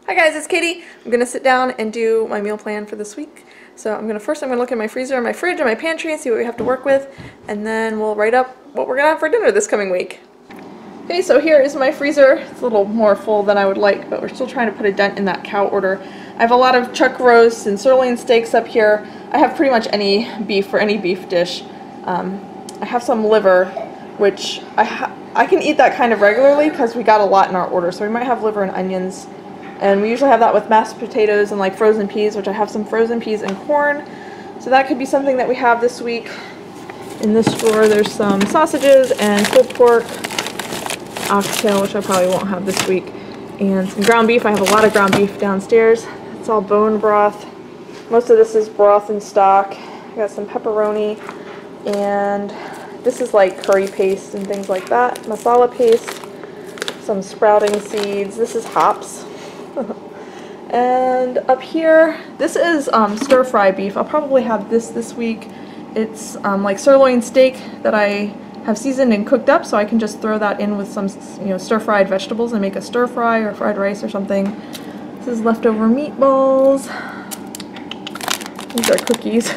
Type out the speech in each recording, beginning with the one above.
Hi guys, it's Katie. I'm gonna sit down and do my meal plan for this week. So I'm gonna look at my freezer and my fridge and my pantry and see what we have to work with, and then we'll write up what we're gonna have for dinner this coming week. Okay, so here is my freezer. It's a little more full than I would like, but we're still trying to put a dent in that cow order. I have a lot of chuck roasts and sirloin steaks up here. I have pretty much any beef for any beef dish. I have some liver, which I can eat that kind of regularly because we got a lot in our order. So we might have liver and onions. And we usually have that with mashed potatoes and like frozen peas, which I have some frozen peas and corn. So that could be something that we have this week. In this drawer there's some sausages and pulled pork, oxtail, which I probably won't have this week, and some ground beef. I have a lot of ground beef downstairs. It's all bone broth. Most of this is broth and stock. I got some pepperoni, and this is like curry paste and things like that. Masala paste, some sprouting seeds. This is hops. And up here, this is stir-fry beef. I'll probably have this week. It's like sirloin steak that I have seasoned and cooked up, so I can just throw that in with some stir-fried vegetables and make a stir-fry or fried rice or something. This is leftover meatballs. These are cookies.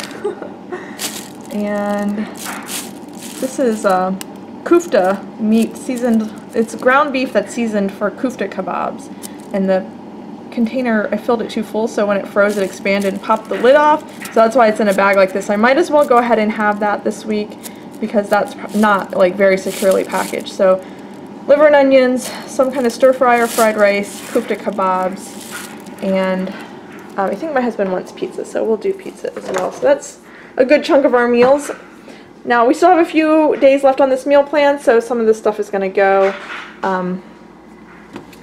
And this is kufta meat seasoned. It's ground beef that's seasoned for kufta kebabs. And the container, I filled it too full, so when it froze it expanded and popped the lid off, so that's why it's in a bag like this. I might as well go ahead and have that this week because that's not like very securely packaged. So liver and onions, some kind of stir fry or fried rice, kufta kebabs, and I think my husband wants pizza, so we'll do pizza as well. So that's a good chunk of our meals. Now we still have a few days left on this meal plan, so some of this stuff is going to go.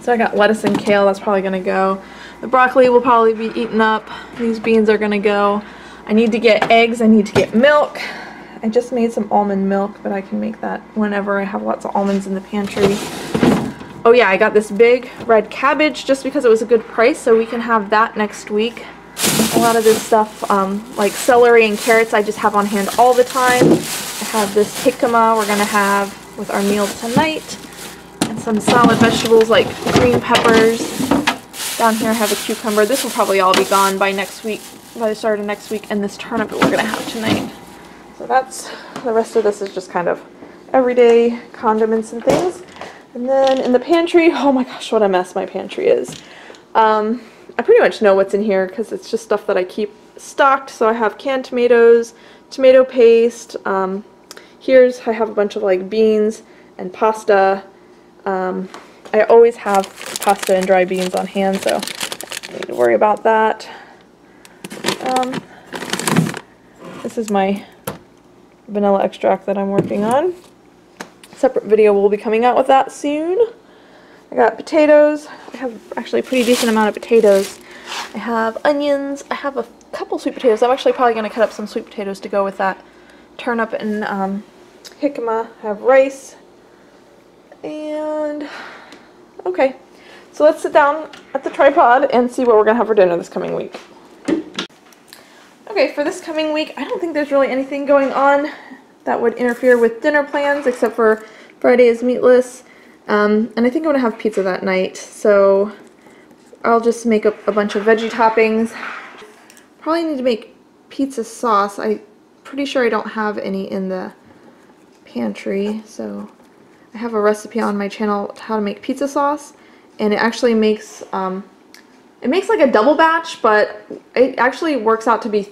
So I got lettuce and kale, that's probably going to go. The broccoli will probably be eaten up. These beans are going to go. I need to get eggs, I need to get milk. I just made some almond milk, but I can make that whenever. I have lots of almonds in the pantry. Oh yeah, I got this big red cabbage just because it was a good price, so we can have that next week. A lot of this stuff, like celery and carrots, I just have on hand all the time. I have this jicama we're going to have with our meal tonight. And some solid vegetables like green peppers. Down here I have a cucumber. This will probably all be gone by next week, by the start of next week, and this turnip that we're going to have tonight. So that's, the rest of this is just kind of everyday condiments and things. And then in the pantry, oh my gosh, what a mess my pantry is. I pretty much know what's in here because it's just stuff that I keep stocked. So I have canned tomatoes, tomato paste. I have a bunch of like beans and pasta. I always have pasta and dry beans on hand, so I don't need to worry about that. This is my vanilla extract that I'm working on. A separate video will be coming out with that soon. I got potatoes. I have actually a pretty decent amount of potatoes. I have onions. I have a couple sweet potatoes. I'm actually probably going to cut up some sweet potatoes to go with that turnip and jicama. I have rice. And okay, so let's sit down at the tripod and see what we're gonna have for dinner this coming week. Okay, for this coming week, I don't think there's really anything going on that would interfere with dinner plans except for Friday is meatless, and I think I'm gonna have pizza that night, so I'll just make up a bunch of veggie toppings. Probably need to make pizza sauce. I'm pretty sure I don't have any in the pantry, so I have a recipe on my channel how to make pizza sauce, and it actually makes like a double batch, but it actually works out to be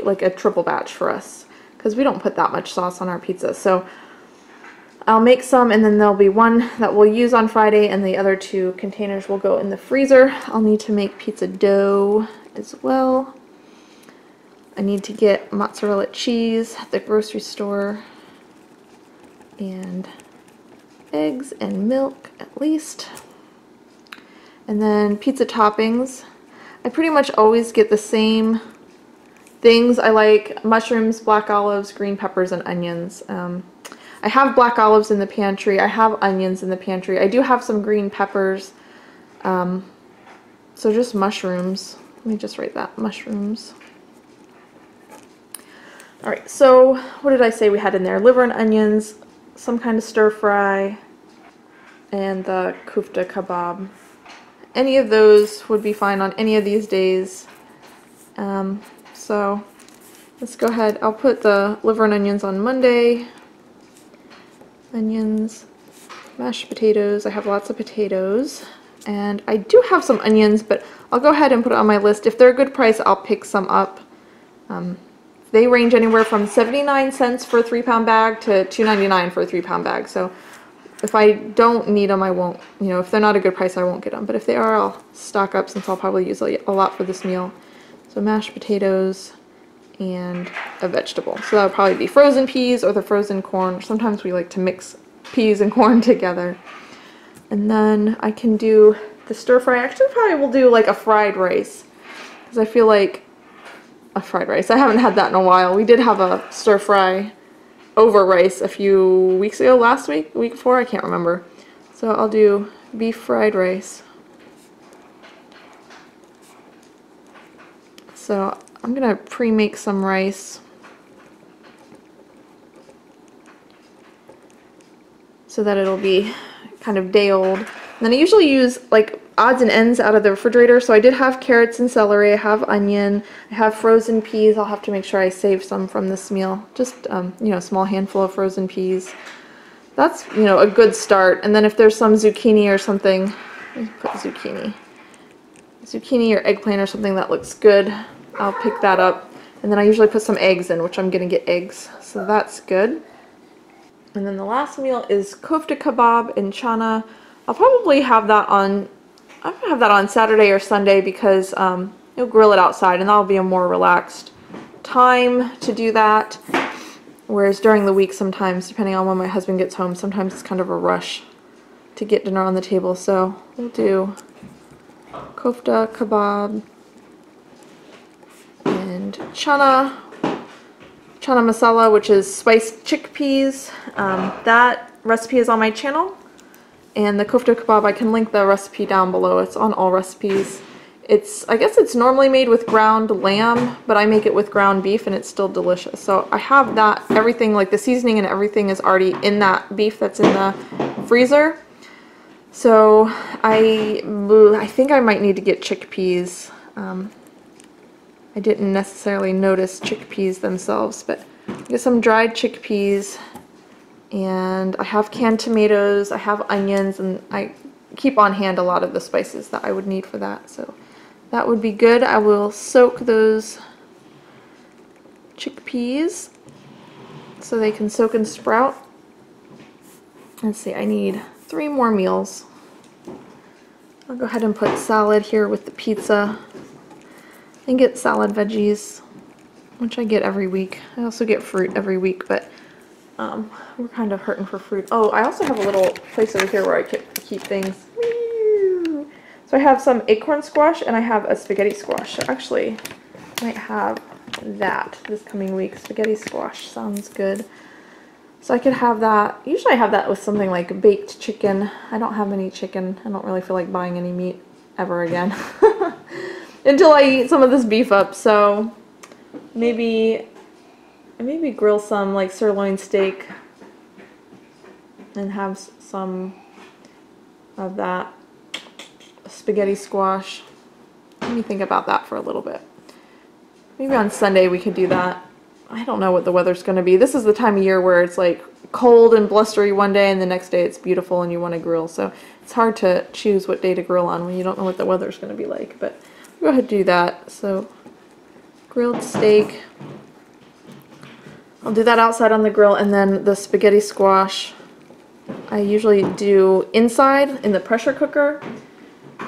like a triple batch for us because we don't put that much sauce on our pizza. So I'll make some, and then there'll be one that we'll use on Friday, and the other 2 containers will go in the freezer. I'll need to make pizza dough as well. I need to get mozzarella cheese at the grocery store, and eggs and milk at least. And then pizza toppings. I pretty much always get the same things. I like mushrooms, black olives, green peppers, and onions. I have black olives in the pantry. I have onions in the pantry. I do have some green peppers. So just mushrooms. Let me just write that, mushrooms. Alright, so what did I say we had in there? Liver and onions, some kind of stir fry, and the kufta kebab. any of those would be fine on any of these days. So let's go ahead. I'll put the liver and onions on Monday. Onions, mashed potatoes. I have lots of potatoes. And I do have some onions, but I'll go ahead and put it on my list. If they're a good price, I'll pick some up. They range anywhere from 79 cents for a 3-pound bag to $2.99 for a 3-pound bag. So if I don't need them, I won't, you know, if they're not a good price, I won't get them. But if they are, I'll stock up since I'll probably use a lot for this meal. So mashed potatoes and a vegetable. So that would probably be frozen peas or the frozen corn. Sometimes we like to mix peas and corn together. And then I can do the stir fry. Actually, probably will do like a fried rice, because I feel like a fried rice. I haven't had that in a while. We did have a stir fry over rice a few weeks ago, last week, the week before, I can't remember. So I'll do beef fried rice. So I'm gonna pre-make some rice so that it'll be kind of day old. And then I usually use like odds and ends out of the refrigerator. So I did have carrots and celery, I have onion, I have frozen peas. I'll have to make sure I save some from this meal. Just, you know, a small handful of frozen peas. That's, you know, a good start. And then if there's some zucchini or something, let me put zucchini or eggplant or something that looks good, I'll pick that up. And then I usually put some eggs in, which I'm gonna get eggs. So that's good. And then the last meal is kofta kebab and chana. I'll probably have that on Saturday or Sunday because you'll grill it outside and that'll be a more relaxed time to do that. Whereas during the week sometimes, depending on when my husband gets home, sometimes it's kind of a rush to get dinner on the table. So we'll do kofta kebab and chana masala, which is spiced chickpeas. That recipe is on my channel. And the kofta kebab, I can link the recipe down below. It's on all recipes. I guess it's normally made with ground lamb, but I make it with ground beef and it's still delicious. So I have that, everything, like the seasoning and everything is already in that beef that's in the freezer. So I think I might need to get chickpeas. I didn't necessarily notice chickpeas themselves, but get some dried chickpeas. And I have canned tomatoes, I have onions, and I keep on hand a lot of the spices that I would need for that. So that would be good. I will soak those chickpeas so they can soak and sprout. Let's see, I need 3 more meals. I'll go ahead and put salad here with the pizza and get salad veggies, which I get every week. I also get fruit every week, but we're kind of hurting for fruit. Oh, I also have a little place over here where I keep things. So I have some acorn squash and I have a spaghetti squash. So actually, I might have that this coming week. Spaghetti squash sounds good. So I could have that. Usually I have that with something like baked chicken. I don't have any chicken. I don't really feel like buying any meat ever again until I eat some of this beef up. So maybe grill some like sirloin steak and have some of that spaghetti squash. Let me think about that for a little bit. Maybe on Sunday we could do that. I don't know what the weather's going to be. This is the time of year where it's like cold and blustery one day and the next day it's beautiful and you want to grill. So it's hard to choose what day to grill on when you don't know what the weather's going to be like. But we'll go ahead and do that. So grilled steak. I'll do that outside on the grill, and then the spaghetti squash I usually do inside in the pressure cooker,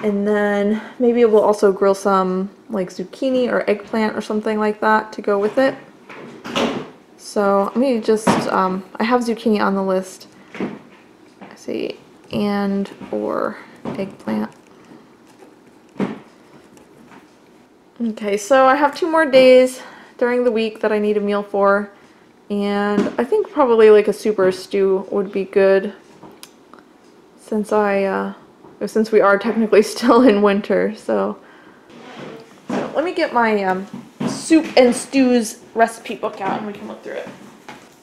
and then maybe we'll also grill some like zucchini or eggplant or something like that to go with it. So let me just, I have zucchini on the list. I see, and or eggplant. Okay, so I have 2 more days during the week that I need a meal for. And I think probably like a super stew would be good since since we are technically still in winter. So let me get my soup and stews recipe book out and we can look through it.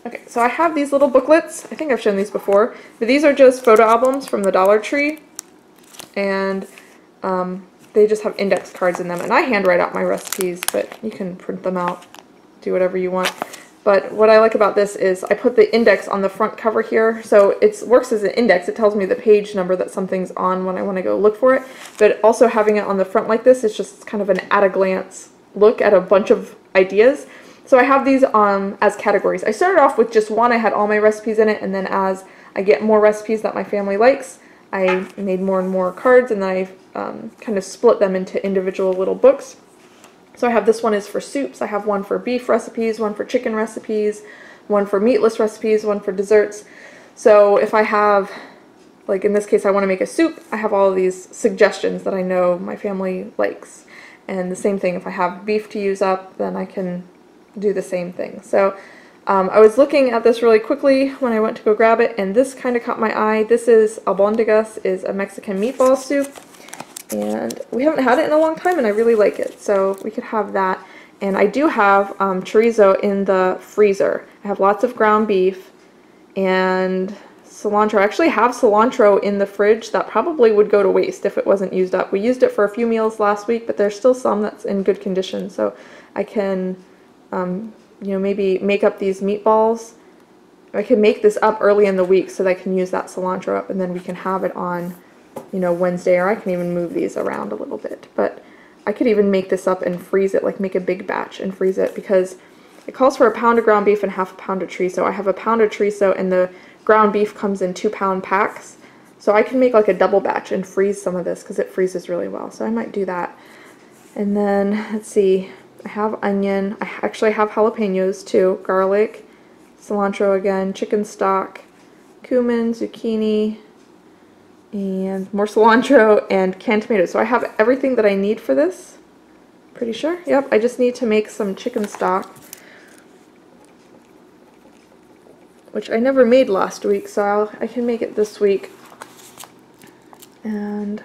Okay, so I have these little booklets. I think I've shown these before, but these are just photo albums from the Dollar Tree. And They just have index cards in them, and I handwrite out my recipes, but you can print them out, do whatever you want. But what I like about this is I put the index on the front cover here, so it works as an index. It tells me the page number that something's on when I want to go look for it, but also having it on the front like this is just kind of an at-a-glance look at a bunch of ideas. So I have these as categories. I started off with just one. I had all my recipes in it, and then as I get more recipes that my family likes, I made more and more cards, and then I kind of split them into individual little books. So I have this one is for soups. I have one for beef recipes, one for chicken recipes, one for meatless recipes, one for desserts. So if I have, like in this case, I want to make a soup, I have all of these suggestions that I know my family likes. And the same thing, if I have beef to use up, then I can do the same thing. So I was looking at this really quickly when I went to go grab it, and this kind of caught my eye. This is albondigas, is a Mexican meatball soup. And we haven't had it in a long time, and I really like it, so we could have that. And I do have chorizo in the freezer. I have lots of ground beef and cilantro. I actually have cilantro in the fridge that probably would go to waste if it wasn't used up. We used it for a few meals last week, but there's still some that's in good condition, so I can you know, maybe make up these meatballs. I can make this up early in the week so that I can use that cilantro up, and then we can have it on, you know, Wednesday, or I can even move these around a little bit. But I could even make this up and freeze it, like make a big batch and freeze it, because it calls for 1 pound of ground beef and ½ pound of chorizo. I have 1 pound of chorizo, and the ground beef comes in 2-pound packs. So I can make like a double batch and freeze some of this because it freezes really well. So I might do that. And then, let's see, I have onion. I actually have jalapenos too, garlic, cilantro again, chicken stock, cumin, zucchini, and more cilantro, and canned tomatoes. So I have everything that I need for this. Pretty sure. Yep, I just need to make some chicken stock, which I never made last week, so I can make it this week. And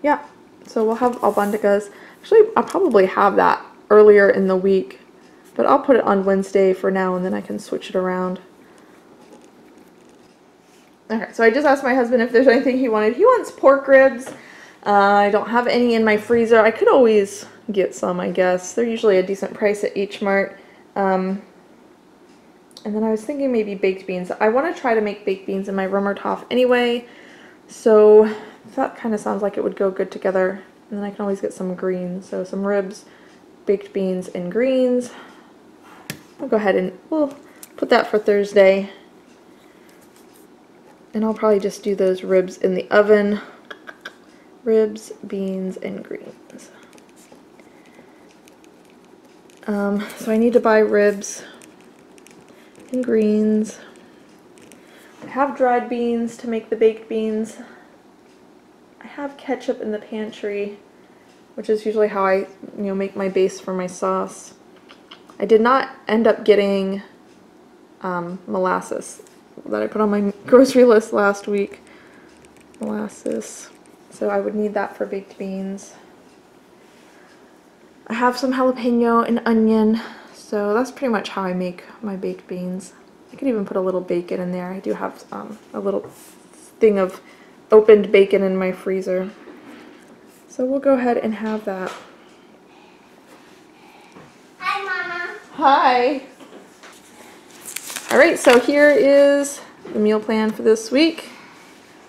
yeah, so we'll have albondigas. Actually, I'll probably have that earlier in the week, but I'll put it on Wednesday for now, and then I can switch it around. Okay, so I just asked my husband if there's anything he wanted. He wants pork ribs. I don't have any in my freezer. I could always get some, I guess. They're usually a decent price at Each Mart. And then I was thinking maybe baked beans. I want to try to make baked beans in my Rummertopf anyway, so that kind of sounds like it would go good together. And then I can always get some greens, so some ribs, baked beans, and greens. I'll go ahead and we'll put that for Thursday. And I'll probably just do those ribs in the oven. Ribs, beans, and greens. So I need to buy ribs and greens. I have dried beans to make the baked beans. I have ketchup in the pantry, which is usually how I, make my base for my sauce. I did not end up getting molasses that I put on my grocery list last week. Molasses. So I would need that for baked beans. I have some jalapeno and onion, so that's pretty much how I make my baked beans. I could even put a little bacon in there. I do have a little thing of opened bacon in my freezer. So we'll go ahead and have that. Hi, Mama. Hi. Alright, so here is the meal plan for this week.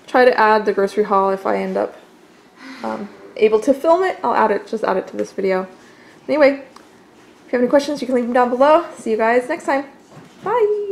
Try to add the grocery haul if I end up able to film it. I'll just add it to this video. Anyway, if you have any questions, you can leave them down below. See you guys next time. Bye!